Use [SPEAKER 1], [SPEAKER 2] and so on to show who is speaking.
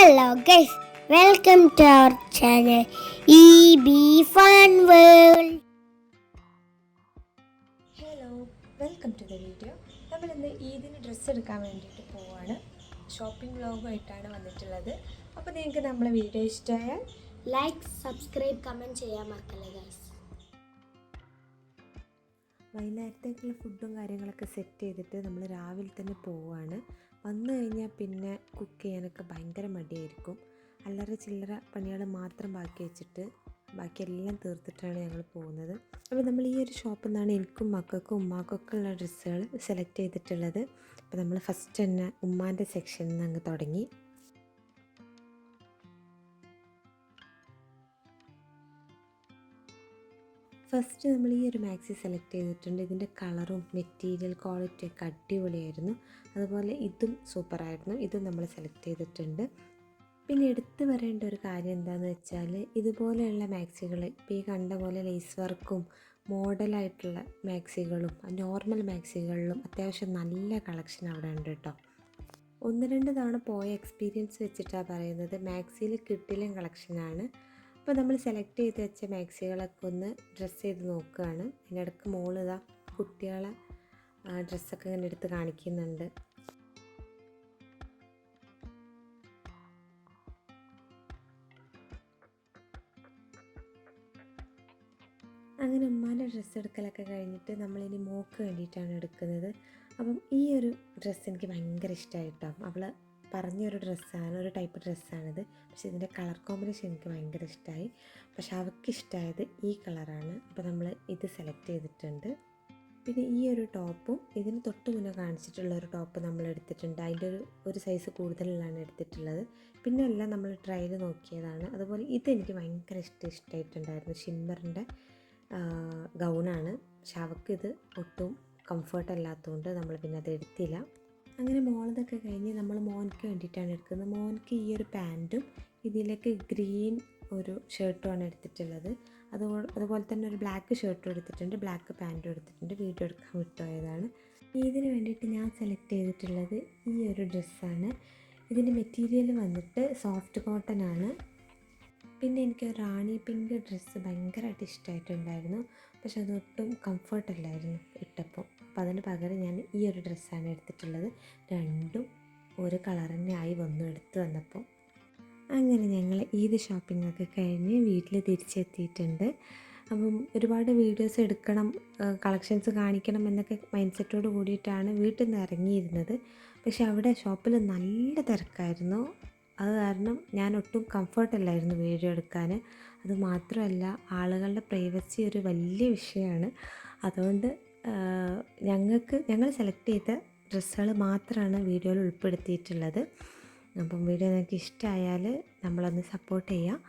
[SPEAKER 1] Hello guys, welcome to our channel EB Fun World.
[SPEAKER 2] Hello welcome to the video. നമ്മളിന്ന് ഈദിന് dress എടുക്കാൻ വേണ്ടിയിട്ട് പോവാണ്. ഷോപ്പിംഗ് വ്ലോഗുമായിട്ടാണ് വന്നിട്ടുള്ളത്. അപ്പോൾ നിങ്ങൾക്ക് നമ്മളെ വീഡിയോ ഇഷ്ടമായാൽ
[SPEAKER 1] ലൈക്ക്, സബ്സ്ക്രൈബ്, കമൻറ്റ് ചെയ്യാൻ മറക്കല്ലേ ഗൈസ്.
[SPEAKER 2] വൈകുന്നേരത്തേക്കുള്ള ഫുഡും കാര്യങ്ങളൊക്കെ സെറ്റ് ചെയ്തിട്ട് നമ്മൾ രാവിലെ തന്നെ പോവുകയാണ്. വന്നു കഴിഞ്ഞാൽ പിന്നെ കുക്ക് ചെയ്യാനൊക്കെ ഭയങ്കര മടിയായിരിക്കും. അല്ലറ ചില്ലറ പണികൾ മാത്രം ബാക്കി വെച്ചിട്ട് ബാക്കിയെല്ലാം തീർത്തിട്ടാണ് ഞങ്ങൾ പോകുന്നത്. അപ്പോൾ നമ്മൾ ഈ ഒരു ഷോപ്പിൽ നിന്നാണ് എനിക്കും മക്കൾക്കും ഉമ്മാക്കൊക്കെ ഉള്ള ഡ്രസ്സുകൾ സെലക്ട് ചെയ്തിട്ടുള്ളത്. അപ്പോൾ നമ്മൾ ഫസ്റ്റ് തന്നെ ഉമ്മാൻ്റെ സെക്ഷനിൽ നിന്ന് അങ്ങ് തുടങ്ങി. ഫസ്റ്റ് നമ്മൾ ഈ ഒരു മാക്സി സെലക്ട് ചെയ്തിട്ടുണ്ട്. ഇതിൻ്റെ കളറും മെറ്റീരിയൽ ക്വാളിറ്റിയൊക്കെ അടിപൊളിയായിരുന്നു. അതുപോലെ ഇതും സൂപ്പറായിരുന്നു. ഇതും നമ്മൾ സെലക്ട് ചെയ്തിട്ടുണ്ട്. പിന്നെ എടുത്തു പറയേണ്ട ഒരു കാര്യം എന്താണെന്ന് വെച്ചാൽ ഇതുപോലെയുള്ള മാക്സികൾ ഇപ്പോൾ ഈ കണ്ട പോലെ ലേസ് വർക്കും മോഡലായിട്ടുള്ള മാക്സികളും നോർമൽ മാക്സികളിലും അത്യാവശ്യം നല്ല കളക്ഷൻ അവിടെ ഉണ്ട് കേട്ടോ. 1-2 തവണ പോയ എക്സ്പീരിയൻസ് വെച്ചിട്ടാണ് പറയുന്നത്. മാക്സിയിൽ കിട്ടിലും കളക്ഷനാണ്. അപ്പോൾ നമ്മൾ സെലക്ട് ചെയ്ത് വെച്ച മാക്സികളൊക്കെ ഒന്ന് ഡ്രസ്സ് ചെയ്ത് നോക്കുകയാണ്. അതിനിടയ്ക്ക് മോളിതാ കുട്ടികളെ ഡ്രസ്സൊക്കെ ഇങ്ങനെ എടുത്ത് കാണിക്കുന്നുണ്ട്. അങ്ങനെ ഉമ്മാൻ്റെ ഡ്രസ്സ് എടുക്കലൊക്കെ കഴിഞ്ഞിട്ട് നമ്മളിനി മോൾക്ക് വേണ്ടിയിട്ടാണ് എടുക്കുന്നത്. അപ്പം ഈ ഒരു ഡ്രസ്സ് എനിക്ക് ഭയങ്കര ഇഷ്ടമായിട്ടോ. അവൾ പറഞ്ഞൊരു ഡ്രസ്സാണ്, ഒരു ടൈപ്പ് ഡ്രസ്സാണിത്. പക്ഷേ ഇതിൻ്റെ കളർ കോമ്പിനേഷൻ എനിക്ക് ഭയങ്കര ഇഷ്ടമായി. പക്ഷെ അവൾക്ക് ഇഷ്ടമായത് ഈ കളറാണ്. അപ്പോൾ നമ്മൾ ഇത് സെലക്ട് ചെയ്തിട്ടുണ്ട്. പിന്നെ ഈ ഒരു ടോപ്പും ഇതിന് തൊട്ട് മുന്നേ കാണിച്ചിട്ടുള്ള ഒരു ടോപ്പ് നമ്മൾ എടുത്തിട്ടുണ്ട്. അതിൻ്റെ ഒരു സൈസ് കൂടുതലാണ് എടുത്തിട്ടുള്ളത്. പിന്നെ എല്ലാം നമ്മൾ ട്രയൽ നോക്കിയതാണ്. അതുപോലെ ഇതെനിക്ക് ഭയങ്കര ഇഷ്ടമായിട്ടുണ്ടായിരുന്നു. ഷിമ്മറിൻ്റെ ഗൗണാണ്. പക്ഷെ അവൾക്കിത് ഒട്ടും കംഫർട്ട് അല്ലാത്തതുകൊണ്ട് നമ്മൾ പിന്നെ അത് എടുത്തില്ല. അങ്ങനെ മോളതൊക്കെ കഴിഞ്ഞ് നമ്മൾ മോൻക്ക് വേണ്ടിയിട്ടാണ് എടുക്കുന്നത്. മോൻക്ക് ഈ ഒരു പാൻറ്റും ഇതിലേക്ക് ഗ്രീൻ ഒരു ഷർട്ടുമാണ് എടുത്തിട്ടുള്ളത്. അതുപോലെ തന്നെ ഒരു ബ്ലാക്ക് ഷർട്ടും എടുത്തിട്ടുണ്ട്, ബ്ലാക്ക് പാൻറ്റും എടുത്തിട്ടുണ്ട്. വീഡിയോ എടുക്കാൻ വിട്ടുപോയതാണ്. ഇതിന് വേണ്ടിയിട്ട് ഞാൻ സെലക്ട് ചെയ്തിട്ടുള്ളത് ഈ ഒരു ഡ്രസ്സാണ്. ഇതിൻ്റെ മെറ്റീരിയൽ വന്നിട്ട് സോഫ്റ്റ് കോട്ടൺ ആണ്. പിന്നെ എനിക്ക് റാണി പിങ്ക് ഡ്രസ്സ് ഭയങ്കരമായിട്ട് ഇഷ്ടമായിട്ടുണ്ടായിരുന്നു. പക്ഷെ അതൊട്ടും കംഫർട്ടല്ലായിരുന്നു ഇട്ടപ്പോൾ. അപ്പോൾ അതിന് പകരം ഞാൻ ഈ ഒരു ഡ്രസ്സാണ് എടുത്തിട്ടുള്ളത്. രണ്ടും ഒരു കളർ തന്നെ ആയി വന്നു എടുത്ത് വന്നപ്പോൾ. അങ്ങനെ ഞങ്ങൾ ഈദ് ഷോപ്പിങ്ങൊക്കെ കഴിഞ്ഞ് വീട്ടിൽ തിരിച്ചെത്തിയിട്ടുണ്ട്. അപ്പം ഒരുപാട് വീഡിയോസ് എടുക്കണം, കളക്ഷൻസ് കാണിക്കണം എന്നൊക്കെ മൈൻഡ് സെറ്റോട് കൂടിയിട്ടാണ് വീട്ടിൽ നിന്ന് ഇറങ്ങിയിരുന്നത്. പക്ഷെ അവിടെ ഷോപ്പിൽ നല്ല തിരക്കായിരുന്നു. അത് കാരണം ഞാൻ ഒട്ടും കംഫർട്ടല്ലായിരുന്നു വീഡിയോ എടുക്കാൻ. അതുമാത്രമല്ല ആളുകളുടെ പ്രൈവസി ഒരു വലിയ വിഷയമാണ്. അതുകൊണ്ട് ഞങ്ങൾ സെലക്ട് ചെയ്ത ഡ്രസ്സുകൾ മാത്രമാണ് വീഡിയോയിൽ ഉൾപ്പെടുത്തിയിട്ടുള്ളത്. അപ്പം വീഡിയോ നിങ്ങൾക്ക് ഇഷ്ടമായാൽ നമ്മളൊന്ന് സപ്പോർട്ട് ചെയ്യുക.